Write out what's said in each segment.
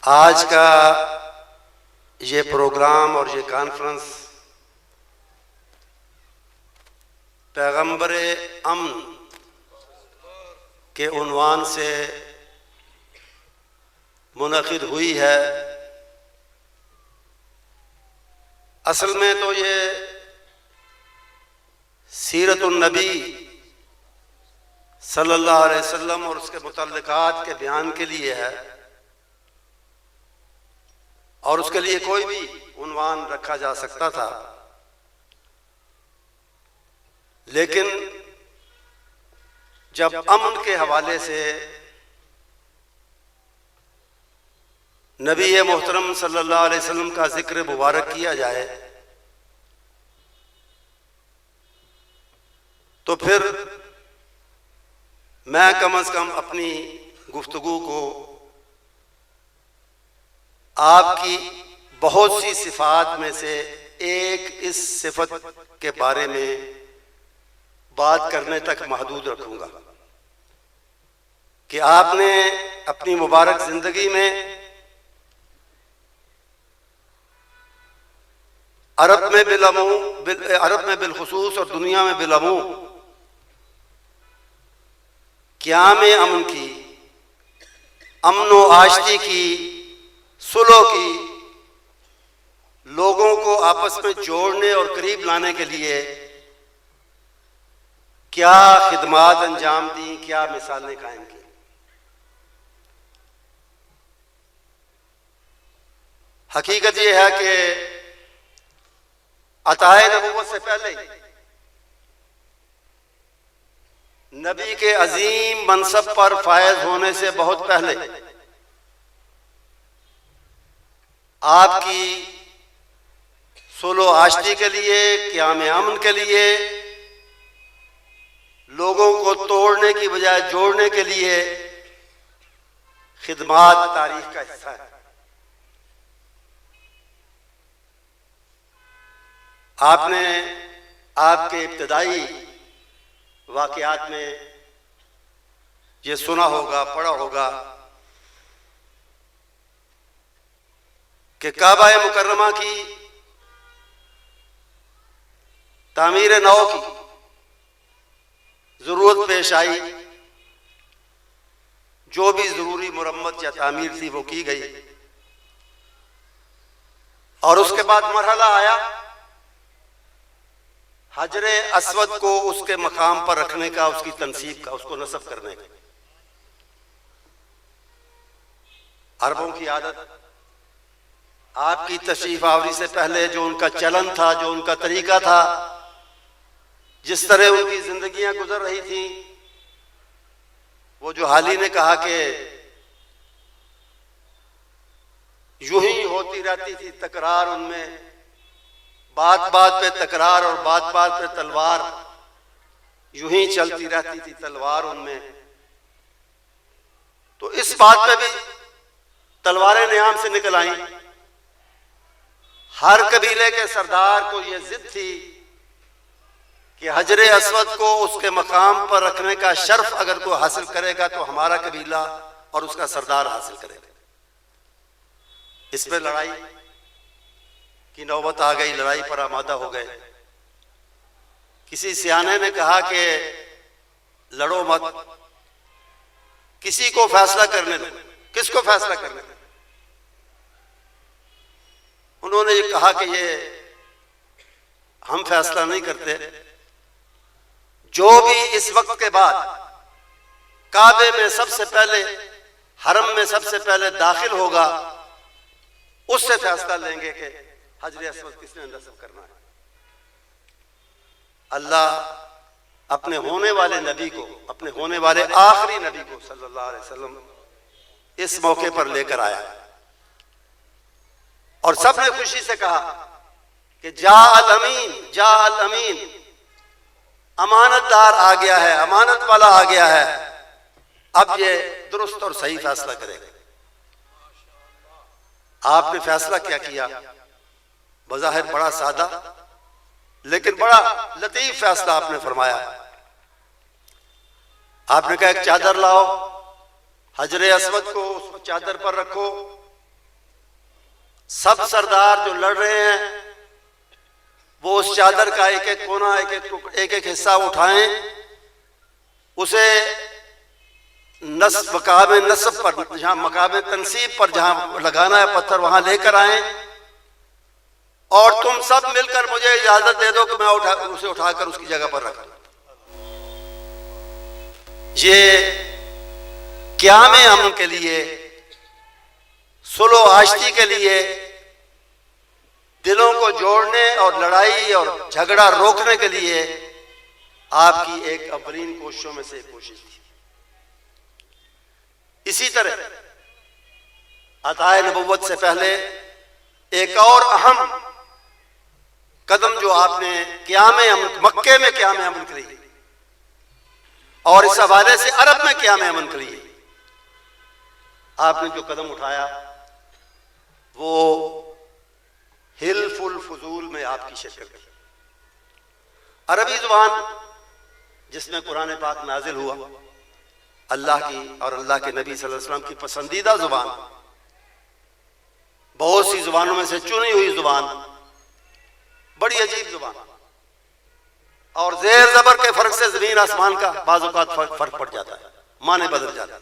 आज का ये प्रोग्राम और ये कॉन्फ्रेंस पैगंबर अमन के उन्वान से मुनक़िद हुई है। असल में तो ये सीरतुन नबी सल्लल्लाहु अलैहि वसल्लम और उसके मुतल्लिक़ात के बयान के लिए है और उसके लिए कोई भी उन्वान रखा जा सकता था, लेकिन जब अमन के हवाले से नबी मोहतरम सल्लल्लाहु अलैहि वसल्लम का जिक्र मुबारक किया जाए तो फिर मैं कम अज कम अपनी गुफ्तगू को आपकी बहुत सी सिफात में से एक इस सिफत के बारे में बात करने तक महदूद रखूंगा कि आपने अपनी मुबारक जिंदगी में अरब में बिलखुसूस और दुनिया में बिलमू क़याम अमन की, अमन व आशती की, सुलह की, लोगों को आपस में जोड़ने और करीब लाने के लिए क्या खिदमात अंजाम दी, क्या मिसालें कायम की। हकीकत यह है कि अताए नबूवत से पहले नबी के अजीम मनसब पर फायज होने से बहुत पहले आपकी सुलह आशती के लिए, क़याम अमन के लिए, लोगों को तोड़ने की बजाय जोड़ने के लिए खिदमात तारीख का हिस्सा है। आपने आपके इब्तदाई वाक़यात में ये सुना होगा, पढ़ा होगा कि काबा मुकर्रमा की तामीर नौ की जरूरत पेश आई। जो भी जरूरी मुरम्मत या तामीर थी वो की गई और उसके बाद मरहला आया हजरे अस्वद को उसके मकाम पर रखने का, उसकी तनसीब का, उसको नस्ब करने का। अरबों की आदत, आपकी तशरीफ आवरी से पहले जो उनका चलन था, जो उनका तरीका था, जिस तरह उनकी जिंदगियां गुजर रही थी, वो जो हाली ने कहा कि यूं ही होती रहती थी तकरार उनमें, बात बात पे तकरार और बात बात पे तलवार, यूं ही चलती रहती थी तलवार उनमें। तो इस बात पे भी तलवारें नियाम से निकल आई। हर कबीले के सरदार को यह जिद थी कि हजरे अस्वद को उसके मकाम पर रखने का शर्फ अगर कोई हासिल करेगा तो हमारा कबीला और उसका सरदार हासिल करेगा। इस पे लड़ाई की नौबत आ गई, लड़ाई पर आमादा हो गए। किसी सियाने ने कहा कि लड़ो मत, किसी को फैसला करने दो। किसको फैसला करने दो? उन्होंने ये कहा कि ये हम फैसला नहीं करते, जो भी इस वक्त के बाद काबे में सबसे पहले, हरम में सबसे पहले दाखिल होगा, उससे फैसला लेंगे कि हजरे अस्वद किसने नस्ब करना है। अल्लाह अपने होने वाले नबी को, अपने होने वाले आखिरी नबी को सल्लल्लाहु अलैहि वसल्लम इस मौके पर लेकर आया और सबने खुशी से कहा कि जा अल अमीन, जा अल अमीन, अमानतदार आ गया है, अमानत वाला आ गया है, अब ये दुरुस्त और सही फैसला करेगा। आपने फैसला क्या किया? बज़ाहिर बड़ा सादा लेकिन बड़ा लतीफ फैसला आपने फरमाया। आपने कहा एक चादर लाओ, हजरे अस्वद को उस चादर पर रखो, सब सरदार जो लड़ रहे हैं वो उस चादर का एक एक कोना, एक एक हिस्सा उठाएं, उसे मकाम नस्ब पर, जहां मकाम तनसीब पर जहां लगाना है पत्थर, वहां लेकर आए और तुम सब मिलकर मुझे इजाजत दे दो कि मैं उसे उठाकर उसकी जगह पर रखूं। ये क़याम अमन के लिए, सुलह आशती के लिए, दिलों को जोड़ने और लड़ाई और झगड़ा रोकने के लिए आपकी एक अवलीन कोशिशों में से एक कोशिश थी। इसी तरह अताए नबुव्वत से पहले एक और अहम कदम जो आपने क़याम अमन, मक्के में क़याम अमन के लिए और इस हवाले से अरब में क़याम अमन के लिए आपने जो कदम उठाया वो हिल्फुल फुजूल में आपकी शिरकत की। अरबी जुबान जिसमें कुरान पाक नाजिल हुआ, अल्लाह की और अल्लाह के नबी सल्लल्लाहु अलैहि वसल्लम की पसंदीदा जुबान, बहुत सी जुबानों में से चुनी हुई जुबान, बड़ी अजीब जुबान, और जेर जबर के फर्क से जमीन आसमान का बाज़ औक़ात फर्क पड़ जाता है, माने बदल जाता है।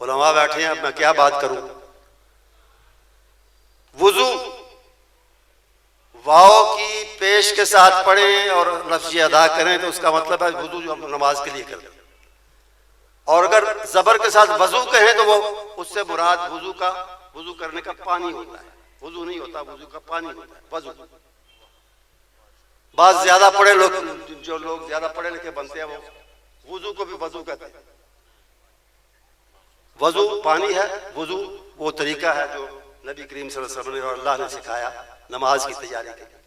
उलमा बैठे हैं, अब मैं क्या बात करूं। वुजू वाओ की पेश के साथ पढ़ें और लफ्ज़ अदा करें तो उसका मतलब है वुजू जो हम नमाज के लिए करते हैं, और अगर जबर के साथ वजू कहें तो वो उससे मुराद वजू करने का पानी होता है। वजू नहीं होता, वजू का पानी होता है वजू। बात ज्यादा पढ़े लोग, जो लोग ज्यादा पढ़े लिखे बनते हैं वो वजू को भी वजू कहते हैं। वजू पानी है, वजू वो तरीका है जो नबी करीम सल्लल्लाहु अलैहि वसल्लम और अल्लाह ने सिखाया नमाज की तैयारी के लिए।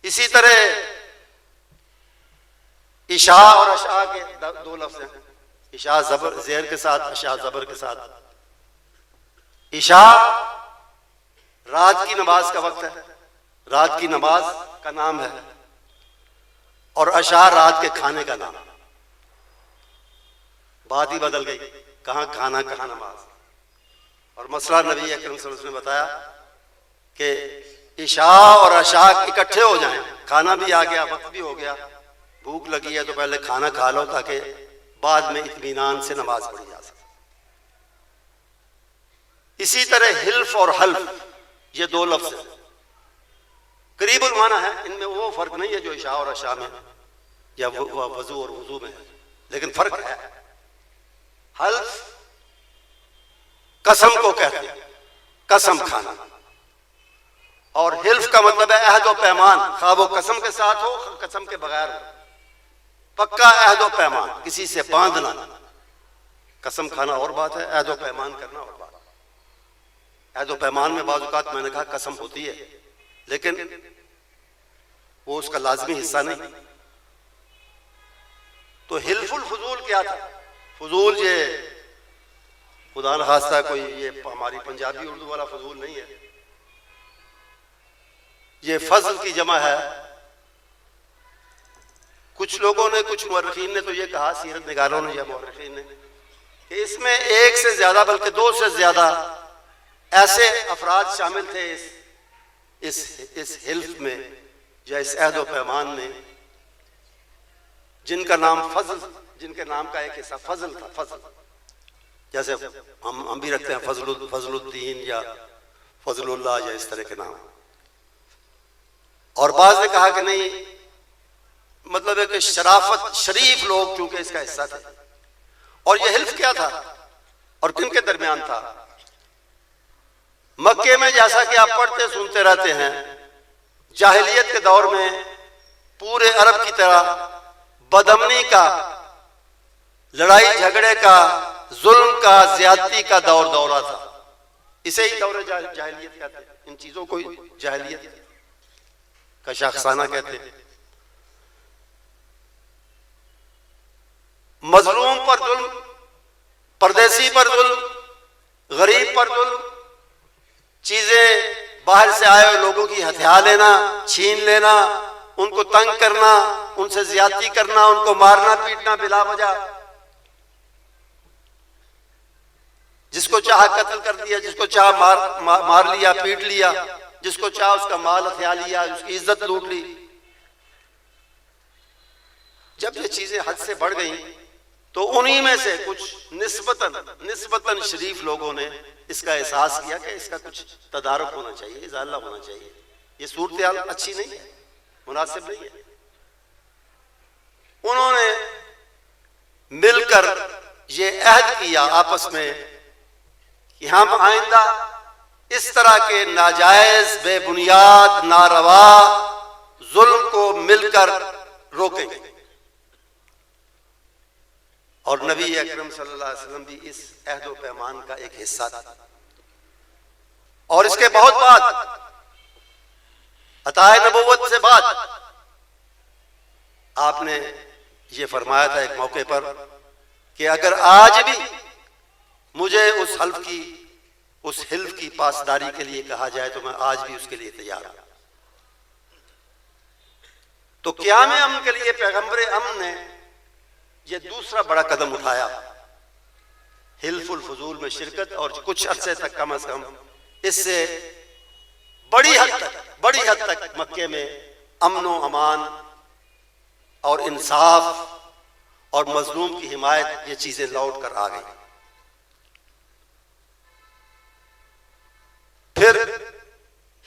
इसी तरह इशा और अशा के दो लफ्ज़ हैं, इशा जबर जेर के साथ, अशा जबर के साथ। इशा रात की नमाज का वक्त है, रात की नमाज का नाम है, और अशा रात के खाने का नाम। बात ही बदल गई, कहां खाना कहां नमाज। और मसला नबी अकरम सल्लल्लाहु अलैहि वसल्लम ने बताया कि इशा और अशा इकट्ठे हो जाएं, खाना भी आ गया, वक्त भी हो गया, भूख लगी है तो पहले खाना खा लो ताकि बाद में इत्मीनान से नमाज पढ़ी जा सके। इसी तरह हिल्फ और हल्फ, ये दो लफ्ज हैं, करीबुल माना है, इनमें वो फर्क नहीं है जो इशा और अशा में या वजू और वजू में है, लेकिन फर्क है। हल्फ कसम को कहते हैं, कसम खाना, और हिल्फ का मतलब है अहद व पैमान, खा वो कसम के साथ हो कसम के बगैर हो, पक्का अहद व पैमान, किसी से बांधना। कसम खाना और बात है, अहद व पैमान करना और बात। अहद व पैमान में बाज़ औक़ात मैंने कहा कसम होती है, लेकिन वो उसका लाजमी हिस्सा नहीं। तो हिल्फुल फजूल क्या था? फजूल ये खुदा न खास्ता कोई ये हमारी पंजाबी उर्दू वाला फजूल नहीं है, ये फजल की जमा है। कुछ लोगों ने, कुछ मुअर्रिखीन ने तो ये कहा, सीरत निगारों ने या मुअर्रिखीन ने, कि इसमें एक से ज्यादा बल्कि दो से ज्यादा ऐसे अफराद शामिल थे इस हिल्फ में या इस अहद व पैमान में, जिनका नाम फजल, जिनके नाम का एक हिस्सा फजल था। फजल जैसे हम भी रखते हैं फजलुद्दीन या फजलुल्लाह या इस तरह के नाम। और बाज़ ने कहा कि नहीं, मतलब है कि शराफत, शरीफ लोग चूंकि इसका हिस्सा थे। और यह हिल्फ क्या था और किन के दरमियान था? मक्के में, जैसा कि आप पढ़ते सुनते रहते हैं, जाहिलियत के दौर में पूरे अरब की तरह बदअमनी का, लड़ाई झगड़े का, जुल्म का, ज्यादती का दौरा था। इसे ही दौर जाहिलियत कहते हैं। इन चीजों को जाहिलियत का शाखसाना कहते हैं। मजलूम पर जुल्म, परदेसी पर जुल्म, गरीब पर जुल्म, चीजें बाहर से आए हुए लोगों की हथिया लेना, छीन लेना, उनको तंग करना, उनसे ज्यादती करना, उनको मारना पीटना बिला वजह, जिसको चाहा कत्ल कर दिया, जिसको चाहा मार लिया, पीट लिया, जिसको चाहा उसका माल हथिया लिया, उसकी इज्जत लूट ली। जब ये चीजें हद से बढ़ गई तो उन्हीं में से कुछ निस्बतन शरीफ लोगों ने इसका एहसास किया कि इसका कुछ तदारुक होना चाहिए, इजाला होना चाहिए, ये सूरत अच्छी नहीं है, मुनासिब नहीं है। उन्होंने मिलकर ये अहद किया आपस में कि हम आइंदा इस तरह के नाजायज, बेबुनियाद, नारवा जुल्म को मिलकर रोकेंगे। और नबी अकरम सल्लल्लाहु अलैहि वसल्लम भी इस अहद व पैमान का एक हिस्सा था। और इसके बहुत बाद अताए नबुव्वत से बाद आपने ये फरमाया था एक मौके पर कि अगर आज भी मुझे उस हिल्फ की पासदारी के लिए कहा जाए तो मैं आज भी उसके लिए तैयार हूं। तो क़याम अमन के लिए पैगंबर अमन ने यह दूसरा बड़ा कदम उठाया, हिल्फुल फजूल में शिरकत, और कुछ अरसे तक कम अज कम इससे बड़ी हद तक मक्के में अमन व अमान और इंसाफ और मजलूम की हिमायत, ये चीजें लौट कर आ गई। फिर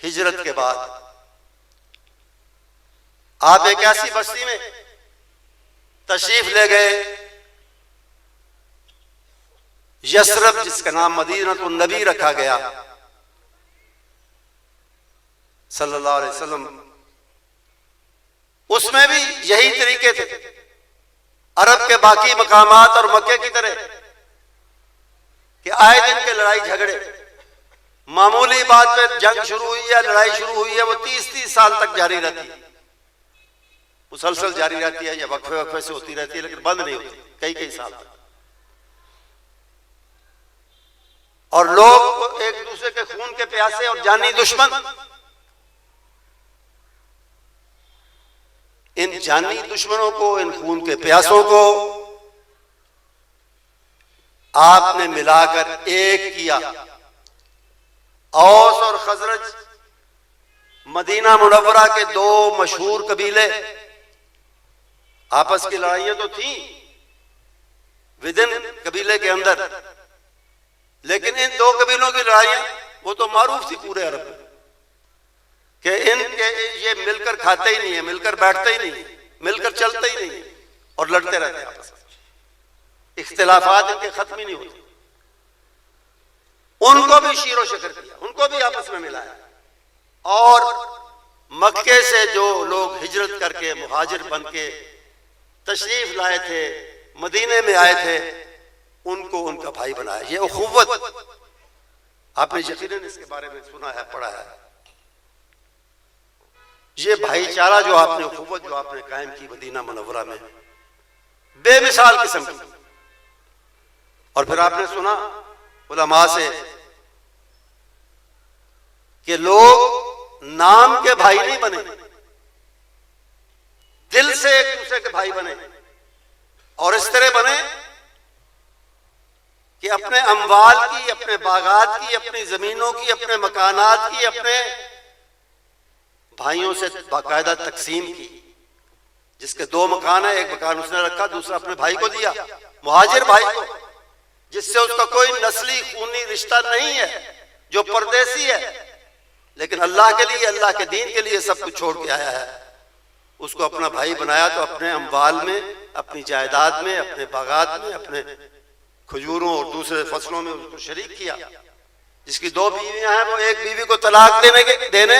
हिजरत के बाद आप एक ऐसी बस्ती में तशरीफ ले गए, यसरब, जिसका नाम मदीनतुन नबी रखा गया सल्लल्लाहु अलैहि वसल्लम। उसमें भी यही तरीके थे, अरब के बाकी मकामात और मक्के की तरह कि आए दिन के लड़ाई झगड़े, मामूली बात पे जंग शुरू हुई है, लड़ाई शुरू हुई है, वो 30-30 साल तक जारी रहती है, मुसलसल जारी रहती है, या वक्फे से होती रहती है, लेकिन बंद नहीं होती कई साल तक। और लोग एक दूसरे के खून के प्यासे और जानी दुश्मन, इन जानी दुश्मनों को, इन खून के प्यासों को आपने मिलाकर एक किया। औस और खजरज मदीना मुनव्वरा के दो मशहूर कबीले, आपस की लड़ाइयां तो थी विदिन कबीले के अंदर, लेकिन इन दो कबीलों की लड़ाइयां वो तो मारूफ थी पूरे अरब में कि इनके ये मिलकर खाते ही नहीं है, मिलकर बैठते ही नहीं, मिलकर चलते ही नहीं, और लड़ते रहते हैं आपस में, इख्तिलाफात इनके खत्म ही नहीं होते। उनको भी शीरो शकर किया, उनको भी आपस में मिलाया, और मक्के से जो लोग हिजरत करके मुहाजिर बन के तशरीफ लाए थे, मदीने में आए थे, उनको उनका भाई बनाया। ये उखुव्वत आपने यकीनन इसके बारे में सुना है, पढ़ा है। ये भाईचारा जो आपने, उखुव्वत जो आपने कायम की मदीना मुनव्वरा में, बेमिसाल किस्म की। और फिर आपने सुना उलमा से कि लोग नाम के भाई नहीं बने, दिल से एक दूसरे के भाई बने, और इस तरह बने कि अपने अम्वाल की, अपने बागात की, अपनी जमीनों की, अपने मकानात की, अपने भाइयों से बाकायदा तकसीम की। जिसके दो मकान है, एक मकान उसने रखा, दूसरा अपने भाई को दिया, मुहाजिर भाई को, जिससे उसका कोई नस्ली खूनी रिश्ता नहीं है, जो परदेसी है, लेकिन अल्लाह के लिए, अल्लाह के दीन के लिए सब कुछ छोड़ के आया है, उसको अपना भाई बनाया। तो अपने अम्वाल में, अपनी जायदाद में, अपने बागात में, अपने खजूरों और दूसरे फसलों में उसको शरीक किया। जिसकी दो बीवियां हैं, वो एक बीवी को तलाक देने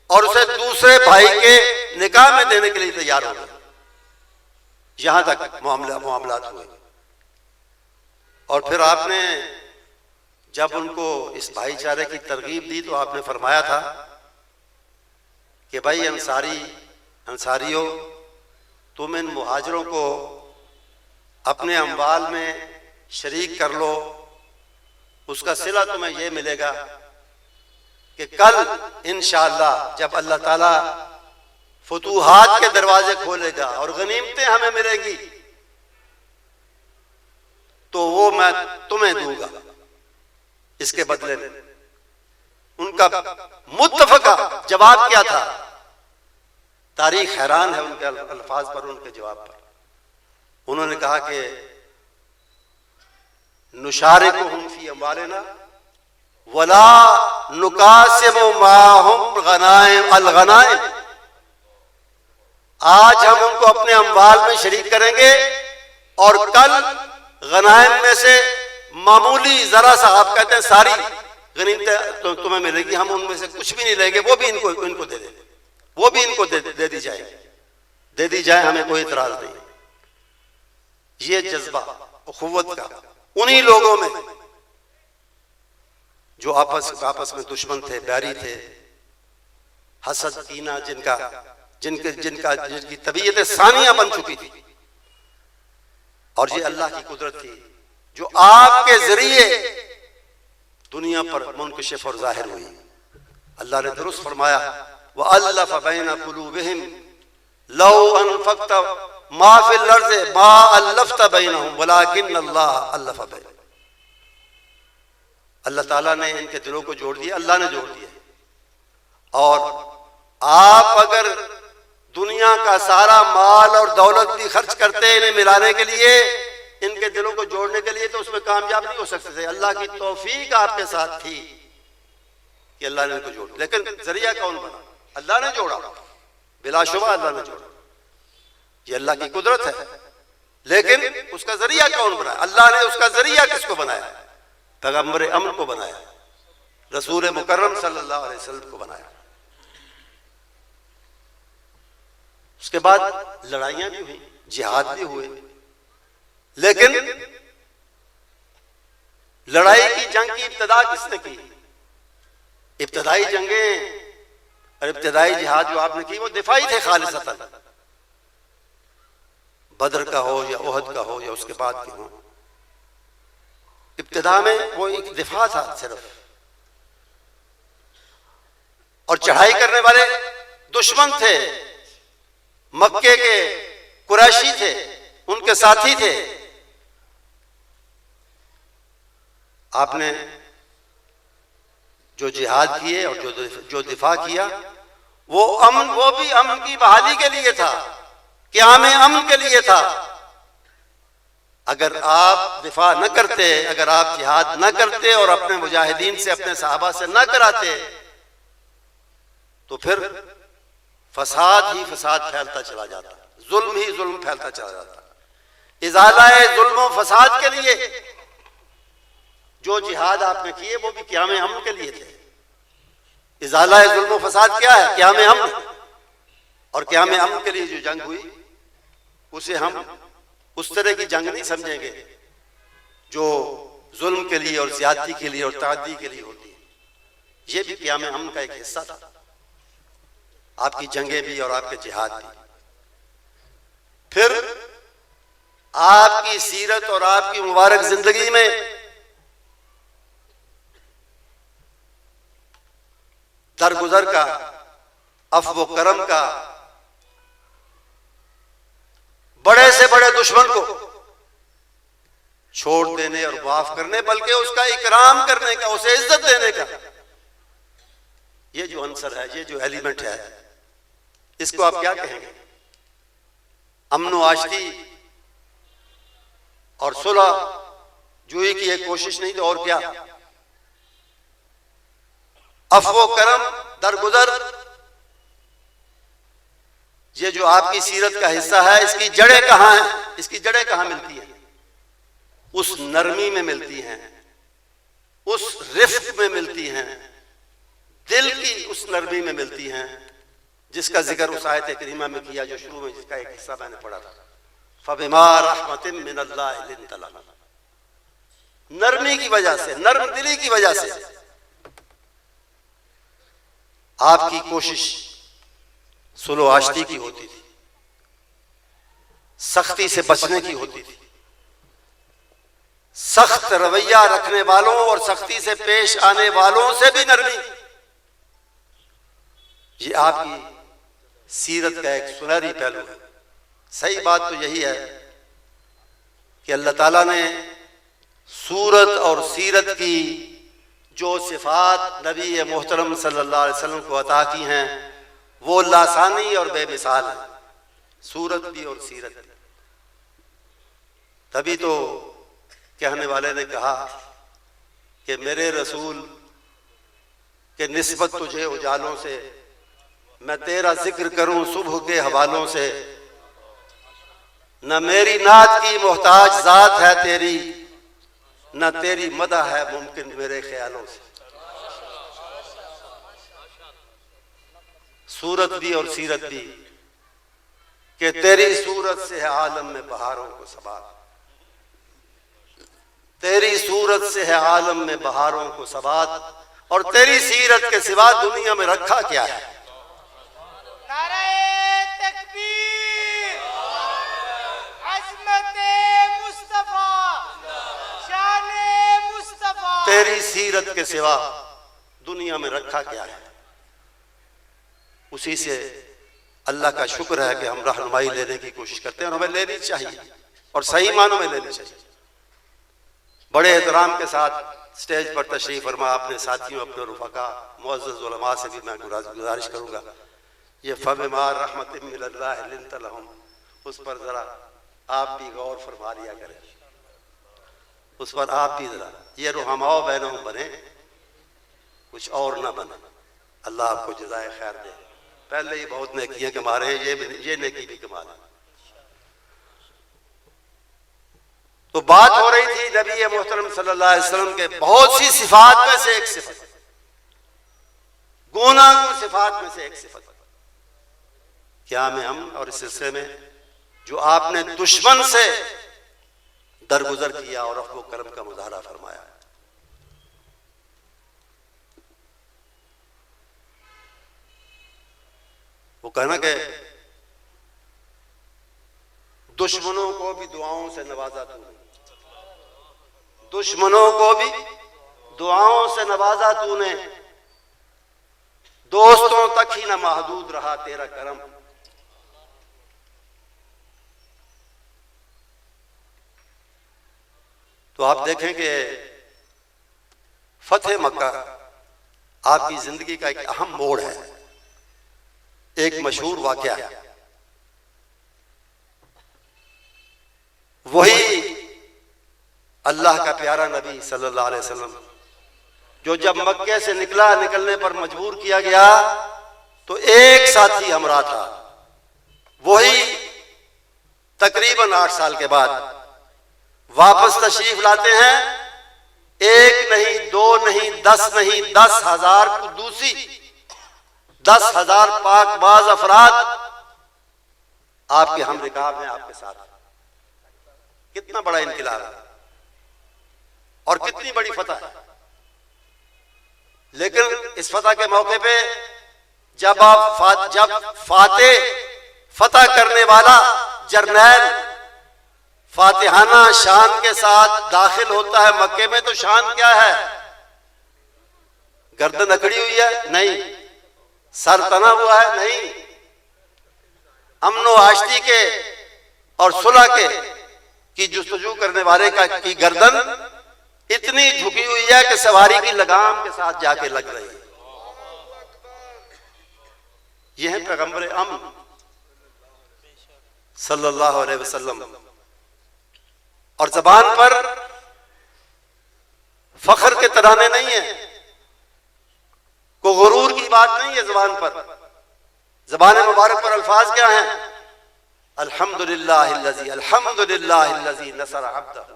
और उसे दूसरे भाई के निकाह में देने के लिए तैयार हो गए। यहां तक मामलात हुए। और फिर आपने जब उनको इस भाईचारे की तरगीब दी तो आपने फरमाया था कि भाई अंसारियों, तुम इन मुहाजिरों को अपने अम्वाल में शरीक कर लो, उसका सिला तुम्हें यह मिलेगा कि कल इंशाअल्लाह जब अल्लाह ताला फतूहात के दरवाजे खोलेगा और गनीमतें हमें मिलेंगी, तो वो मैं तुम्हें दूंगा, इसके बदले में उनका मुत्तफका जवाब क्या था? तारीख हैरान है उनके अल्फाज पर, उनके जवाब पर। उन्होंने कहा कि नुशारिकुहुम फी अम्वालिना वला नुकासिमु माहुम गनाइम अल गनाइम। आज हम उनको अपने अम्वाल में शरीक करेंगे और कल गनाइम में से मामूली जरा सा, आप कहते हैं सारी गनीमतें तो तुम्हें मिलेगी, हम उनमें से कुछ भी नहीं लेंगे, वो भी इनको दे देंगे, वो भी इनको दे दी जाएगी, दे दी जाए, हमें कोई इतराज नहीं। ये जज्बा उखुव्वत का उन्हीं लोगों में जो आपस में दुश्मन थे, बैरी थे, हसद कीना जिनकी तबीयतें सानिया बन चुकी थी। और ये अल्लाह की कुदरत थी जो आपके जरिए दुनिया पर मुनकशिफ और जाहिर हुई। अल्लाह ने दुरुस्त फरमाया, व अल्लफ़ बैन कुलूबिहिम लौ अनफ़क़्त मा फ़िल अर्ज़ि मा अल्लफ़्त बैनहुम वलाकिन अल्लाह अल्लफ़ बैनहुम। अल्लाह ताला ने इनके दिलों को जोड़ दिया, अल्लाह ने जोड़ दिया। और आप अगर दुनिया का सारा माल और दौलत भी खर्च करते इन्हें मिलाने के लिए, इनके दिलों को जोड़ने के लिए, तो उसमें कामयाब नहीं हो सकते थे। अल्लाह की तौफीक आपके साथ थी कि अल्लाह ने इनको जोड़ा। लेकिन जरिया कौन बना? अल्लाह ने जोड़ा, बिलाशुबा अल्लाह ने जोड़ा। ये अल्लाह की कुदरत है, लेकिन उसका जरिया कौन बनाया? अल्लाह ने उसका जरिया किसको बनाया? पैगंबर अमन को बनाया, रसूल मुकर्रम सल्लल्लाहु अलैहि वसल्लम को बनाया। उसके बाद लड़ाइयां भी हुई, जिहाद भी हुए, लेकिन लड़ाई की जंग की इब्तिदा किसने की? इब्तिदाई जंगें और इब्तिदाई जिहाद जो आपने की वो दिफाई थे खालिसतन। बदर का हो या उहद का हो या उसके बाद के हो, इब्तिदा में वो एक दिफा था सिर्फ। और चढ़ाई करने वाले दुश्मन थे, मक्के के कुरैशी थे, उनके साथी थे। आपने जो जिहाद किए और जो दिफा किया, वो भी अमन की बहाली के लिए था, क़याम अमन के लिए था। अगर आप दिफा न करते, अगर आप जिहाद न करते और अपने मुजाहिदीन से, अपने सहाबा से न कराते, तो फिर फसाद ही फसाद फैलता चला जाता, जुल्म ही जुल्म फैलता चला जाता। इज़ाला-ए जुल्म और फसाद के लिए जो जिहाद आपने किए वो भी क़याम अमन के लिए थे। इज़ाला-ए जुल्म और फसाद क्या है? क़याम अमन। और क़याम अमन के लिए जो जंग हुई, उसे हम उस तरह की जंग नहीं समझेंगे जो जुल्म के लिए और ज्यादती के लिए और तादी के लिए होती है। ये भी क़याम अमन का एक हिस्सा था, आपकी जंगें भी और आपके जिहाद भी। फिर आपकी सीरत और आपकी मुबारक जिंदगी में दरगुजर का, अफ़्व करम का, बड़े से बड़े दुश्मन को छोड़ देने और माफ करने, बल्कि उसका इकराम करने का, उसे इज्जत देने का, ये जो अंसर है, ये जो एलिमेंट है, इसको आप क्या कहेंगे? अमन आशती और सुलह जुई की एक कोशिश नहीं तो और क्या? अफ़्व करम, दरगुजर, ये जो आपकी सीरत का हिस्सा है, इसकी जड़ें कहां हैं? इसकी जड़ें कहां मिलती हैं? उस नरमी में मिलती हैं, उस रिफ्क में मिलती हैं, दिल की उस नरमी में मिलती हैं, जिसका जिक्र उस आयत करीमा में किया जो शुरू में जिसका एक हिस्सा मैंने पढ़ा था, फबिमा रहमतिन मिनल्लाहि लिंत लना। नरमी की वजह से, नर्म दिली की वजह से आपकी कोशिश सुलह आशती की होती थी, सख्ती से बचने की होती थी। सख्त रवैया रखने वालों और सख्ती से पेश आने वालों से भी नरमी, ये आपकी सीरत का एक सुनहरी पहलू है। सही बात तो यही है कि अल्लाह ताला ने सूरत और सीरत की जो सिफात नबी मोहतरम सल्लल्लाहु अलैहि वसल्लम को अता की हैं वो लासानी और बेमिसाल है, सूरत भी और सीरत भी। तभी तो कहने वाले ने कहा कि मेरे रसूल के निस्बत तुझे उजालों से, मैं तेरा जिक्र करूं सुबह के हवालों से, न मेरी नात की मोहताज जात है तेरी, न तेरी मदह है मुमकिन मेरे ख्यालों से। सूरत भी और सीरत भी कि तेरी सूरत से है आलम में बहारों को सबात, तेरी सूरत से है आलम में बहारों को सबात, और तेरी सीरत के सिवा दुनिया में रखा क्या है। नारे तकबीर, अज़मते मुस्तफा, शाने मुस्तफा। तेरी सीरत के सिवा दुनिया में रखा क्या है। उसी से अल्लाह का शुक्र है कि हम रहनुमाई लेने की कोशिश करते हैं और हमें लेनी चाहिए और सही मानों में लेनी चाहिए। बड़े एहतराम के साथ स्टेज पर तशरीफ फरमा अपने साथियों, अपने रुफका, मुअज़्ज़ज़ उलमा से भी मैं गुजारिश करूंगा, ये फबिमा रहमतिन मिनल्लाहि लिंत लहुम, उस पर जरा आप भी गौर फरमा लिया करें, उस पर आप भी जरा ये रुहमाओ बैनहुम बने, कुछ और ना बने। अल्लाह आपको जज़ाए खैर दे। पहले ही बहुत नेकियां कमा रहे हैं, ये नेकी भी कमा रहे हैं। तो बात हो रही थी नबी मोहतरम सल्लल्लाहु अलैहि वसल्लम के बहुत सी सिफात में से एक सिफत, गुनागुन सिफात में से एक सिफत क्या में हम, और इस सिलसिले में जो आपने दुश्मन से दरगुजर किया और अफ़्व करम का मुजाहरा फरमाया। वो कहना कि दुश्मनों को भी दुआओं से नवाजा तूने, दुश्मनों को भी दुआओं से नवाजा तूने, दोस्तों तक ही न महदूद रहा तेरा करम। तो आप देखें कि फतेह मक्का आपकी जिंदगी का एक अहम मोड़ है, एक मशहूर वाकया है। वही अल्लाह का प्यारा नबी सल्लल्लाहु अलैहि वसल्लम जो जब मक्के से निकलने पर मजबूर किया गया तो एक साथी हमरा था, वही तकरीबन 8 साल के बाद वापस तशरीफ लाते हैं। एक नहीं, दो नहीं, 10 नहीं, 10,000 कुद्दूसी, 10,000 पाकबाज अफराद आपके हम रिकाब हैं, आपके साथ। कितना बड़ा इनकलाब है और कितनी बड़ी फतह है। लेकिन इस फतह के मौके पे जब फतह करने वाला जर्नैल फातिहाना शान के साथ दाखिल होता है मक्के में, तो शान क्या है? गर्दन अकड़ी हुई है? नहीं। सर तना हुआ है? नहीं। अमनो आश्ती के और सुलह के की जुस्तजू करने वाले की गर्दन इतनी झुकी हुई है कि सवारी की लगाम के साथ जाके लग रही है। यह है पैगंबर अमन सल्लल्लाहु अलैहि वसल्लम। और जबान पर फख्र के तराने नहीं है, को गुरूर की बात नहीं है जबान पर। जबान मुबारक पर अल्फाज क्या हैं? अल्हम्दुलिल्लाहिल्लज़ी, अल्हम्दुलिल्लाहिल्लज़ी नसर अब्दहू।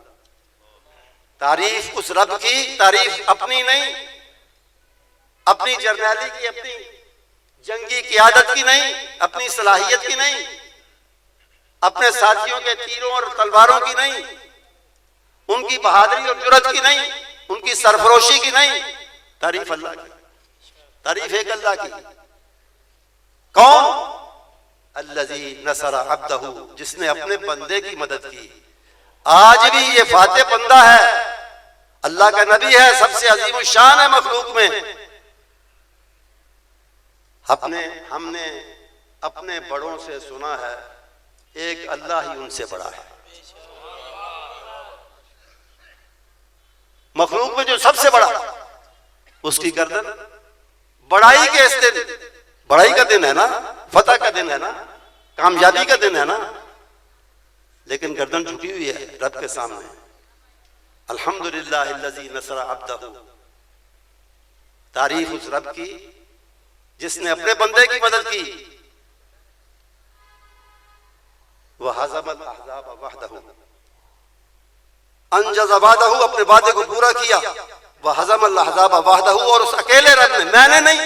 तारीफ उस रब की, तारीफ अपनी नहीं, अपनी जर्नैली की, अपनी जंगी क़ियादत की नहीं, अपनी सलाहियत की नहीं, अपने साथियों के तीरों और तलवारों की नहीं, उनकी बहादुरी और जुर्रत की नहीं, उनकी सरफरोशी की नहीं। तारीफ अल्लाह की, तारीफ एक अल्लाह की। कौन? अल्लज़ी नसर अब्दहू, जिसने अपने बंदे की मदद की। आज भी ये फातेह बंदा है, अल्लाह का नबी है, सबसे अजीम शान है मखलूक में। हमने अपने बड़ों से सुना है, एक अल्लाह ही उनसे बड़ा है। मखलूक में जो सबसे बड़ा उसकी गर्दन, बड़ाई के इस दिन, बड़ाई का दिन है ना, फतह का दिन है ना, कामयाबी का दिन है ना, लेकिन गर्दन झुकी हुई है रब के सामने। अल्हम्दुलिल्लाहिल्लज़ी नसरा अब्दहू, तारीफ उस रब की जिसने अपने बंदे की मदद की। वह हज़मल अहज़ाब वहदहू, अंजज़ वअदहू, अपने वादे को पूरा किया। वह हज़मल अहज़ाब वहदहू, और उस अकेले रब ने, मैंने नहीं,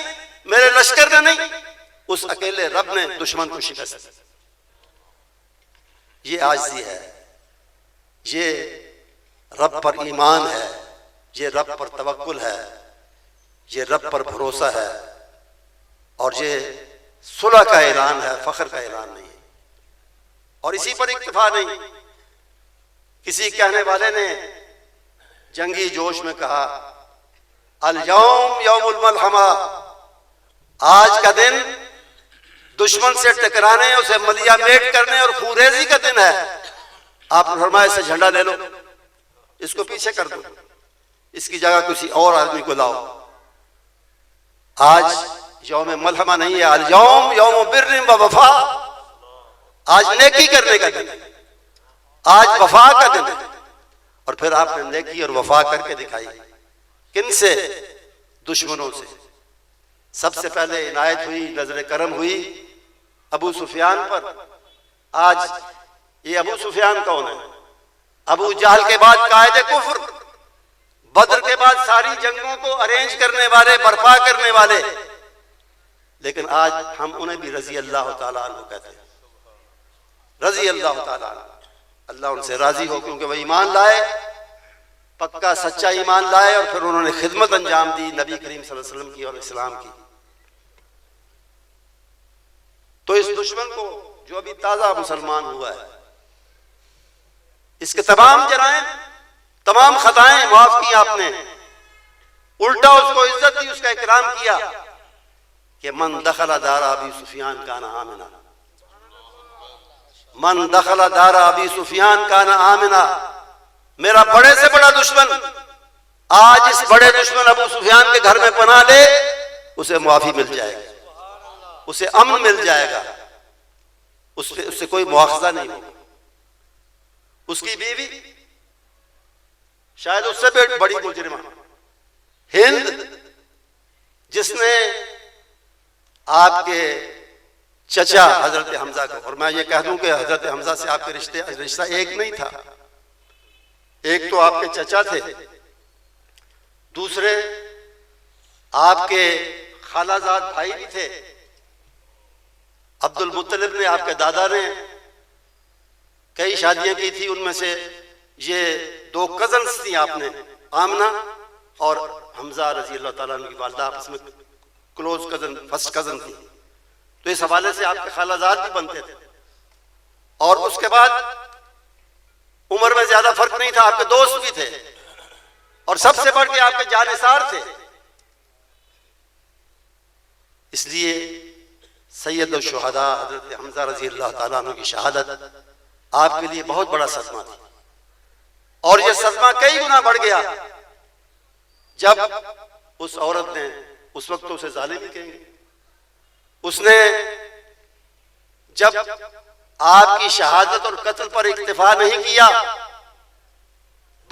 मेरे लश्कर ने नहीं, उस अकेले रब ने दुश्मन को शिकस्त दी। ये आजिज़ी है, ये रब पर ईमान है, ये रब पर तवक्कुल है, ये रब पर भरोसा है, और ये सुलह का ऐलान है, फख्र का ऐलान नहीं है। और इसी पर इक्तिफा नहीं, किसी कहने वाले ने जंगी जोश में कहा, अल यौम यौमुल मलहमा, आज का दिन दुश्मन से टकराने, उसे मलिया मेट करने और खूरेजी का दिन है। आपने फरमाया से झंडा ले लो, इसको पीछे कर दो, इसकी जगह किसी और आदमी को लाओ। आज यौम मलहमा नहीं है, अल यौम यौम बिर्रिन व वफा, आज नेकी करने का दिन है, आज वफा का दिन है। और फिर आपने नेकी और वफा करके दिखाई। किन से? दुश्मनों से। सबसे पहले इनायत हुई, नजर करम हुई अबू सुफियान पर। आज ये अबू सुफियान कौन है? अबू जहल के बाद कायदे कुफ्र, बद्र के बाद सारी जंगों को अरेंज करने वाले, बर्पा करने वाले। लेकिन आज हम उन्हें भी रजी अल्लाह ताला अन्हु कहते हैं, रजी अल्लाह ताला अन्हु। अल्लाह उनसे राजी हो, क्योंकि वह ईमान लाए, पक्का सच्चा ईमान लाए, और फिर उन्होंने खिदमत अंजाम दी नबी करीम सल्लल्लाहु अलैहि वसल्लम की और इस्लाम की। तो इस दुश्मन को जो अभी ताजा मुसलमान हुआ है, इसके तमाम जराइम, तमाम खताएं माफ की आपने, उल्टा उसको इज्जत दी, उसका इकराम किया कि मन दखला दारा अबी सुफियान काना आमिना, मन दखला दारा अबी सुफियान काना आमिना। मेरा बड़े से बड़ा दुश्मन आज इस बड़े दुश्मन अबू सुफियान के घर में पनाह ले, उसे मुआफी मिल जाएगी, उसे अमन मिल जाएगा, उससे कोई मुआखजा नहीं होगा। उसकी बीवी शायद उससे भी बड़ी मुजरिमा हिंद, जिसने आपके चचा हजरत हमजा को, और मैं ये कह दूं कि हजरत हमजा से आपके रिश्ता एक नहीं था। एक तो आपके चचा थे, दूसरे आपके खालाजाद भाई भी थे। अब्दुल मुत्तलिब ने, आपके दादा ने कई शादियां की थी, उनमें से ये दो कजन्स थी आपने, आमना और हमजा रजी अल्लाह ताला अन्हु की वालिदा, आपस में क्लोज कजन, फर्स्ट कजन थी। तो इस हवाले से आपके खालाजाद भी बनते थे। और उसके बाद उम्र में ज्यादा फर्क नहीं था, आपके दोस्त भी थे, और सबसे बढ़ के आपके जानिसार थे। इसलिए सैयद शुहदा हजरत हमजा रजी अल्लाह ताला अन्हु की शहादत आपके लिए बहुत बड़ा सदमा थी। और यह सदमा कई गुना बढ़ गया जब उस औरत ने, उस वक्त तो उसे जालिम ही कहेंगे, उसने जब आपकी शहादत और कत्ल पर इक्तिफा नहीं किया,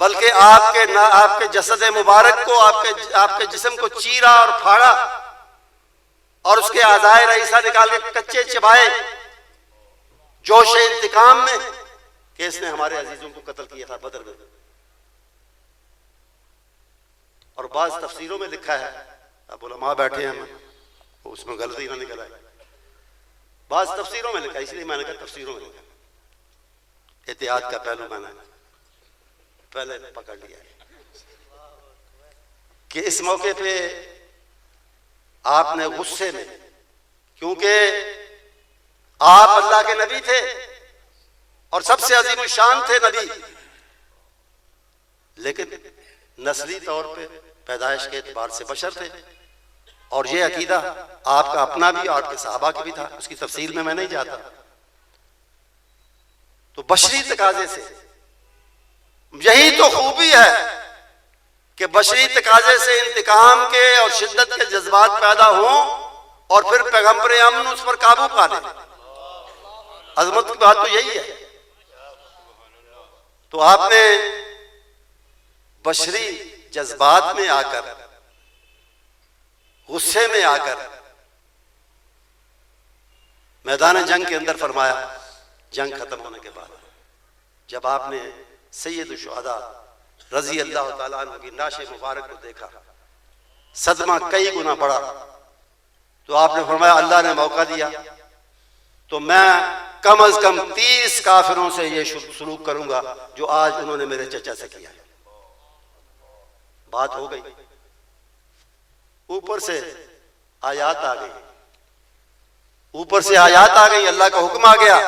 बल्कि आपके जसद मुबारक को, आपके जिस्म को चीरा और फाड़ा, और उसके आज़ाए रईसा निकाल के कच्चे चबाए, जोश इंतकाम में कि इसने हमारे अजीजों को कत्ल किया था बदर में। और बाज़ तफसीरों में लिखा है, अब उलमा बैठे हैं, उसमें गलती ना निकल आए, बाज़ तफसीरों में लिखा, इसलिए मैंने कहा तफसीरों में लिखा, एहतियात का पहलू मैंने पहले पकड़ लिया कि इस मौके पे आपने गुस्से में, क्योंकि आप अल्लाह के नबी थे और सबसे अजीम शान थे नबी, लेकिन नस्ली तौर पे पैदाइश के एतबार से बशर थे, और ये अकीदा आपका अपना भी और आपके सहाबा का भी था, उसकी तफसील में मैं नहीं जाता। तो बशरी तकाजे से यही तो खूबी है कि बशरी तकाजे से इंतकाम के और शिद्दत के जज्बात पैदा हों और फिर पैगंबर अमन उस पर काबू पा ले। अजमत की बात तो यही है। तो आपने बशरी जज्बात में आकर, गुस्से में आकर मैदान जंग के अंदर फरमाया, जंग खत्म होने के बाद जब आपने सैयद शुहदा रजी अल्लाह ताला अन्हु की नाशे मुबारक को देखा, सदमा कई गुना बढ़ा, तो आपने फरमाया अल्लाह ने मौका दिया तो मैं कम अज कम 30 काफिरों से ये सलूक करूंगा जो आज उन्होंने मेरे चचा से किया है। बात हो गई। ऊपर से आयात आ गई, ऊपर से आयात आ गई, अल्लाह का हुक्म आ गया,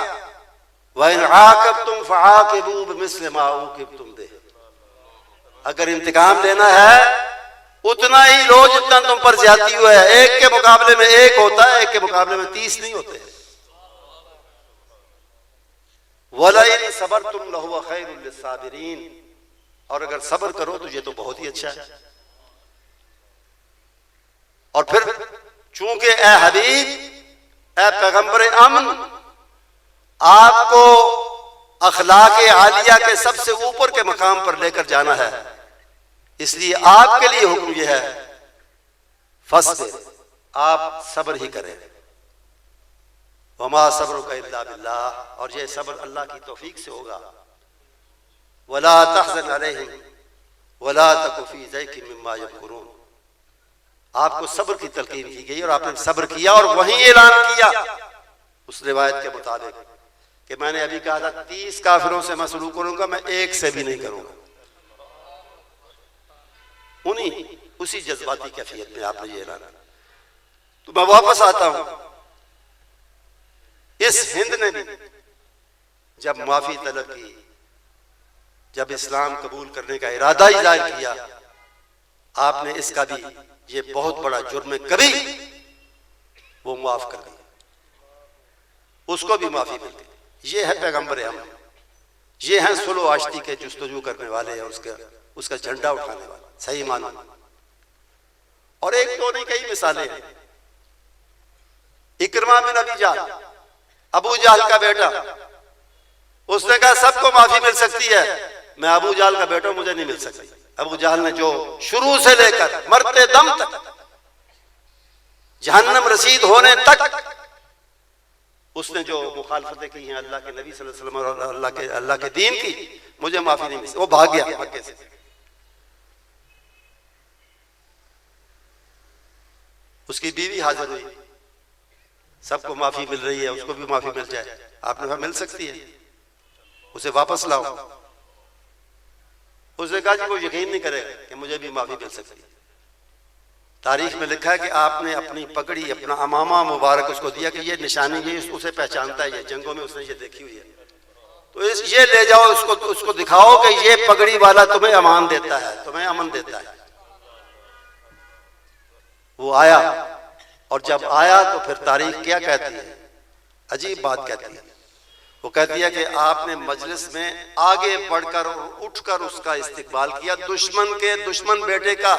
वइन आक़बतुम फ़आक़िबू बिमिस्लि मा उक़िबतुम बिह। अगर इंतकाम लेना है उतना ही लो जितना तुम पर ज्यादती हुआ है। एक के मुकाबले में एक होता है, एक के मुकाबले में 30 नहीं होते। वलइन सबरतुम लहुव खैरुल लिस्साबिरीन, और अगर सब्र करो तो ये तो बहुत ही अच्छा है। और फिर चूंकि ए हबीब, ए पैगंबर अमन, आपको अखलाक आलिया के सबसे ऊपर के मकाम पर लेकर जाना है, इसलिए आपके लिए हुक्म यह है फस्बिर, आप सब्र ही करें। वमा सब्रुका इल्ला बिल्लाह, और यह सब्र अल्लाह की तौफीक से होगा। वला तहज़न अलैहिम वला तकु फी ज़ैक़िम मिम्मा यमकुरून। आपको सब्र की तलकीन की गई और आपने सब्र किया और वहीं ऐलान किया उस रिवायत के मुताबिक कि मैंने अभी कहा था 30 काफिरों से मैं सलूक करूंगा, मैं एक से भी नहीं करूंगा। उसी जज्बाती कैफियत में आपने ये ऐलान। तो मैं वापस आता हूं, इस हिंद ने भी जब माफी तलब की, जब इस्लाम कबूल करने का इरादा ही जाहिर किया, आपने इसका भी ये बहुत बड़ा जुर्म कभी वो माफ कर दिया, उसको भी माफी मिल गई। ये है पैगंबर अमन, ये हैं सुलो आश्ती के जुस्तजू करने वाले और उसका झंडा उठाने वाले, सही मानो। और एक तो नहीं कई मिसालें हैं। इकरमा बिन अबी जहल, अबू जहल का बेटा, उसने कहा सबको माफी मिल सकती है, मैं अबू जहल का बेटा, मुझे नहीं मिल सकती। अबू जहल ने जो शुरू से लेकर मरते दम तक, जहन्नम रसीद होने तक उसने जो मुखालफतें की हैं अल्लाह के नबी सल्लल्लाहु अलैहि वसल्लम और अल्लाह के दीन की, मुझे माफी नहीं मिली। वो भाग गया मक्के से। उसकी बीवी हाजिर हुई, सबको माफी मिल रही है, उसको भी माफी मिल जाए। आपने कहा मिल सकती है, उसे वापस लाओ। उसने कहा जी वो यकीन नहीं करेगा कि मुझे भी माफी मिल सकती है। तारीख में लिखा है कि आपने अपनी पगड़ी, अपना अमामा मुबारक उसको दिया कि ये निशानी, ये उसे पहचानता है, ये जंगों में उसने ये देखी हुई है, तो ये ले जाओ, उसको दिखाओ कि ये पगड़ी वाला तुम्हें अमान देता है, तुम्हें अमन देता है। वो आया, और जब आया तो फिर तारीख क्या कहती है, अजीब बात कहती है। वो कहती है कि आपने मजलिस में आगे बढ़कर और उठकर उसका इस्तिकबाल किया, दुश्मन के दुश्मन बेटे का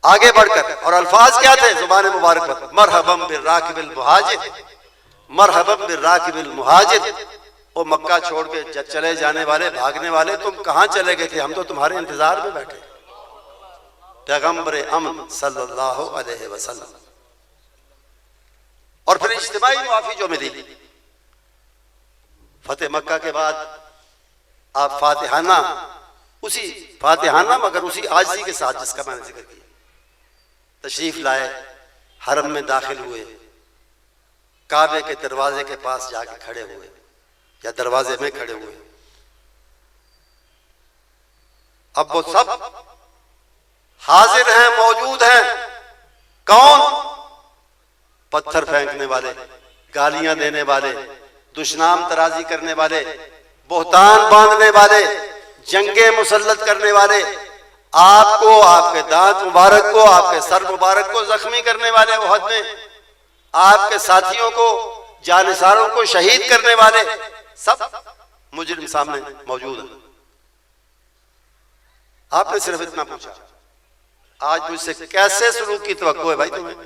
आगे बढ़कर। और अल्फाज क्या थे जुबान मुबारक पर, मरहबम बिर्राकिबिल मुहाजिर, मरहबम बिर्राकिबिल मुहाजिर। वो मक्का छोड़ के चले जाने वाले, भागने वाले, तुम कहां चले गए थे, हम तो तुम्हारे इंतजार में बैठे। पैगंबर अमन सल्लल्लाहु अलैहि वसल्लम। और फिर इज्तिमाई माफी जो मिली फतेह मक्का के बाद, आप फातिहाना, उसी फातिहाना मगर उसी आजिज़ी के साथ जिसका मैंने जिक्र किया, तशरीफ लाए, हरम में दाखिल हुए, काबे के दरवाजे के पास जाके खड़े हुए या दरवाजे में खड़े हुए। अब वो सब हाजिर हैं, मौजूद हैं। कौन? पत्थर फेंकने वाले, गालियां देने वाले, दुश्मनाम तराजी करने वाले, बोहतान बांधने वाले, जंगे मुसल्लत करने वाले, आपको, आपके दांत मुबारक को, आपके सर मुबारक को जख्मी करने वाले उहद में, आपके साथियों को, जानिसारों को शहीद करने वाले, सब मुजरिम सामने मौजूद हैं। आपने सिर्फ इतना पूछा, आज मुझसे कैसे सलूक की तवक्को है भाई तुम्हें,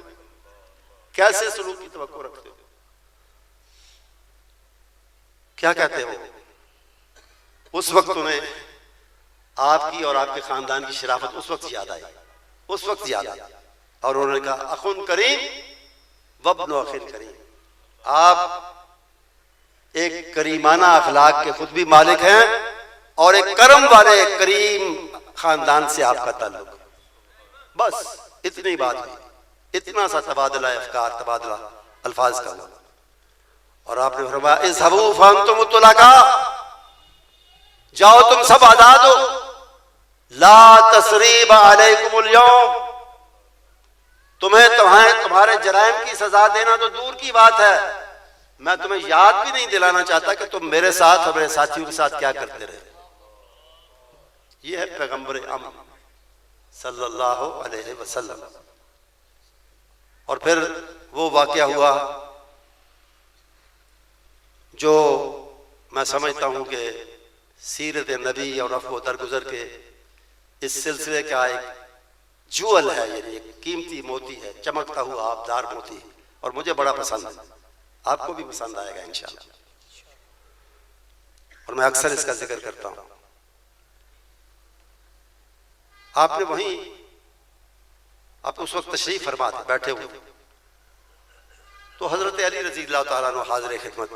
कैसे सलूक की तवक्को रखते हो, क्या कहते हो? उस वक्त उन्हें आपकी और आपके खानदान की शराफत उस वक्त याद आई, उस वक्त याद आई, और उन्होंने कहा अखुन करीम वब्न अखिन करीम, आप एक करीमाना अखलाक के खुद भी मालिक हैं और एक करम वाले करीम खानदान से आपका ताल्लुक। बस इतनी बात हुई, इतना सा तबादला अफकार, तबादला अल्फाज का हुआ, और आपने फरमाया इज़हबू फअंतुम तुलका, जाओ तुम सब आजाद हो, ला तसरीब अलैकुमुल यौम, तुम्हें तुम्हारे जराइम की सजा देना तो दूर की बात है, मैं तुम्हें याद भी नहीं दिलाना चाहता कि तुम मेरे साथ और मेरे साथियों के साथ क्या करते रहे। यह है पैगंबर अमन सल्लल्लाहु अलैहि वसल्लम। और फिर वो वाकया हुआ जो मैं समझता हूं कि सीरत नबी और रफ़्ओ दरगुजर के इस सिलसिले का एक जुअल है, यानी एक कीमती मोती है, चमकता हुआ आबदार मोती है, और मुझे बड़ा पसंद है, आपको भी पसंद आएगा इंशाअल्लाह। और मैं अक्सर इसका जिक्र करता हूं। आपने वहीं, आप उस वक्त तशरीफ फरमा थे, बैठे हुए तो हजरत अली रज़ी अल्लाह ताला अन्हु हाज़िर खिदमत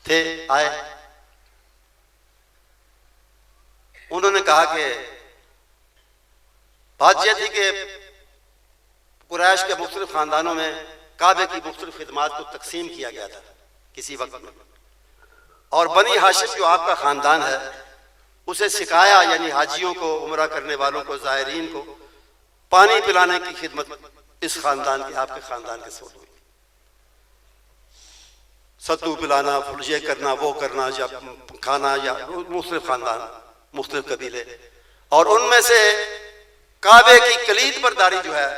थे, आए, उन्होंने कहा कि बात यह थी कि कुरैश के मुख्तलिफ खानदानों में काबे की मुख्तलिफ खिदमात को तकसीम किया गया था किसी वक्त में, और बनी हाशिम जो आपका खानदान है उसे सिकाया, यानी हाजियों को, उम्रा करने वालों को, ज़ायरीन को पानी पिलाने की खिदमत इस खानदान की, आपके खानदान के सोच हुई। सत्तू पिलाना, फुलजे करना, वो करना, या खाना, या मुख्तलिफ खानदान, मुख्तलिफ कबीले, और उनमें से काबे की कलीद बरदारी जो है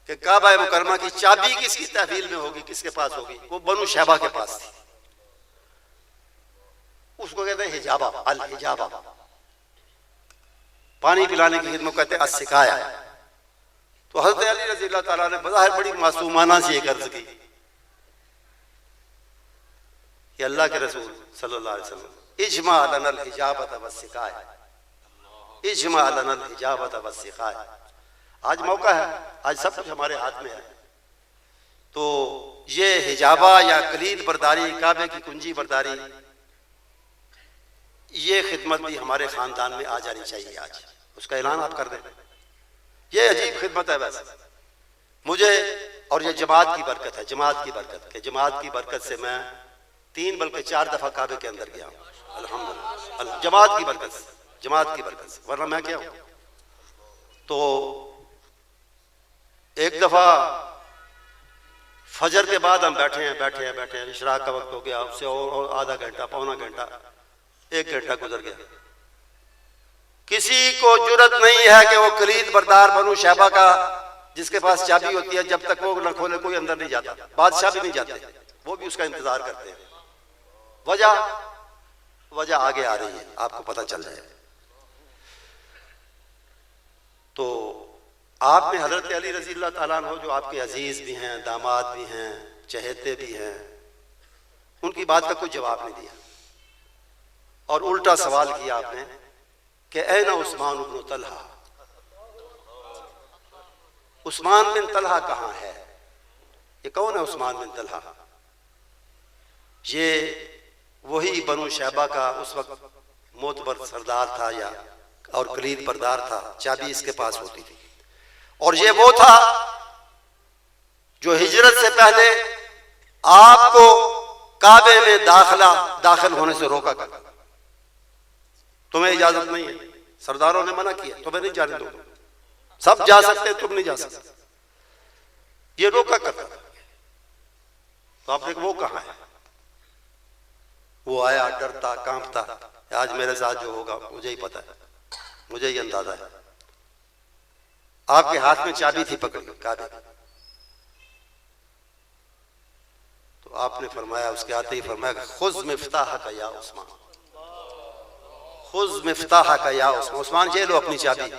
कि काबा मुकरमा की चाबी किसकी तहवील में होगी, किसके पास होगी, वो बनु शैबा के पास थी। उसको कहते हैं हिजाबा, अल हिजाबा, पानी पिलाने की खिदमत कहते हैं असिकाया। तो हज़रत अली रज़ी अल्लाह ताला ने बज़ाहिर बड़ी मासूमाना से एक अर्ज की कि अल्लाह के रसूल सल्लल्लाहु अलैहि वसल्लम इज्मा लनल हिजाबत वस्सिकाया, इज्मा लनल हिजाबत वस्सिकाया। आज मौका है, आज सब कुछ हमारे हाथ में है, तो ये हिजाबा या कलीद बरदारी, काबे की कुंजी बरदारी, ये खिदमत भी हमारे खानदान में आ जानी चाहिए। आज उसका ऐलान आप कर दें। ये अजीब खिदमत है वैसे मुझे, और ये जमात की बरकत है, जमात की बरकत के, जमात की बरकत से मैं 3 बल्कि 4 दफा काबे के अंदर गया हूँ, अल्हम्दुलिल्लाह, जमात की बरकत से, जमात की बरकत से, वरना मैं क्या हूँ। तो एक दफा फजर के बाद हम बैठे हैं, इशराक का वक्त हो गया, उससे और आधा घंटा, पौना घंटा, 1 घंटा गुजर गया, किसी को जुर्रत नहीं है कि वो कलीद बरदार बनु शैबा का, जिसके पास चाबी होती है, जब तक वो न खोले कोई अंदर नहीं जाता, बादशाह भी नहीं जाते, वो भी उसका इंतजार करते हैं। वजह आगे आ रही है, आपको पता चल जाए। तो आपने हजरत अली रज़ी अल्लाह ताला अन्हु, जो आपके अजीज भी हैं, दामाद भी हैं, चहेते भी हैं, उनकी बात का कोई जवाब नहीं दिया, और उल्टा सवाल किया आपने कि ऐना उस्मान इब्न तलहा, उस्मान बिन तलहा कहाँ है? ये कौन है उस्मान बिन तलहा? ये वही बनु शैबा का उस वक्त मोतबर सरदार था, या और कलीद बरदार था, चाबी इसके पास होती थी, और ये वो था जो हिजरत से पहले आपको काबे में दाखिल होने से रोका करता। तुम्हें इजाजत नहीं है, सरदारों ने मना किया, तुम्हें नहीं जाने दूंगा, सब जा सकते, तुम नहीं जा सकते, ये रोका करता था। तो आपने कहा वो कहाँ है? वो आया डरता कांपता, आज मेरे साथ जो होगा मुझे ही पता है, मुझे ही अंदाजा है। आपके हाथ में चाबी थी पकड़ी काबे की, तो आपने फरमाया, उसके आते ही फरमाया खुज़ मिफ्ताह का या उस्मान, खुज मिफ्ताह का या उस्मान, उस्मान ये लो अपनी चाबी।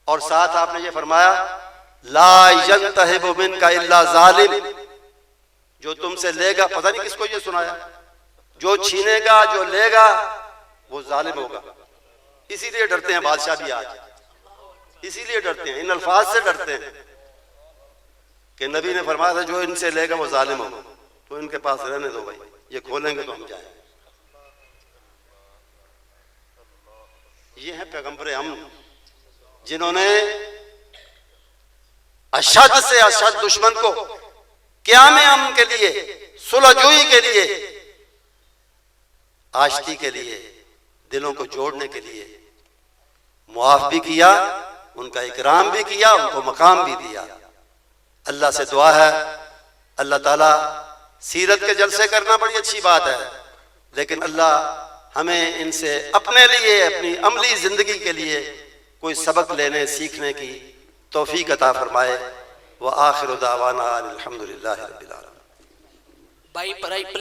और साथ आपने ये फरमाया ला यंतहिबु मिनका इल्ला जालिम, जो तुमसे लेगा, पता नहीं किसको ये सुनाया, जो छीनेगा जो लेगा वो जालिम होगा। इसीलिए डरते हैं बादशाह भी आज, इसीलिए डरते हैं, इन अल्फाज से डरते हैं कि नबी ने फरमाया था जो इनसे लेगा वो जालिम होगा, तो इनके पास रहने दो भाई, ये खोलेंगे तो हम जाएं। ये है पैगंबर अमन, जिन्होंने अशद से अशद दुश्मन को क़याम अमन के लिए, सुलहजुई के लिए, आशिकी के लिए, दिलों को जोड़ने के लिए मुआफ भी किया, उनका इकराम भी किया, उनको मकाम भी दिया। अल्लाह से दुआ है, अल्लाह ताला, सीरत के जलसे करना बड़ी अच्छी बात है, लेकिन अल्लाह हमें इनसे अपने लिए, अपनी अमली जिंदगी के लिए कोई सबक लेने सीखने की तौफीक अता फरमाए। व आखिर दावाना अल्हम्दुलिल्लाहि रब्बिल आलमीन। भाई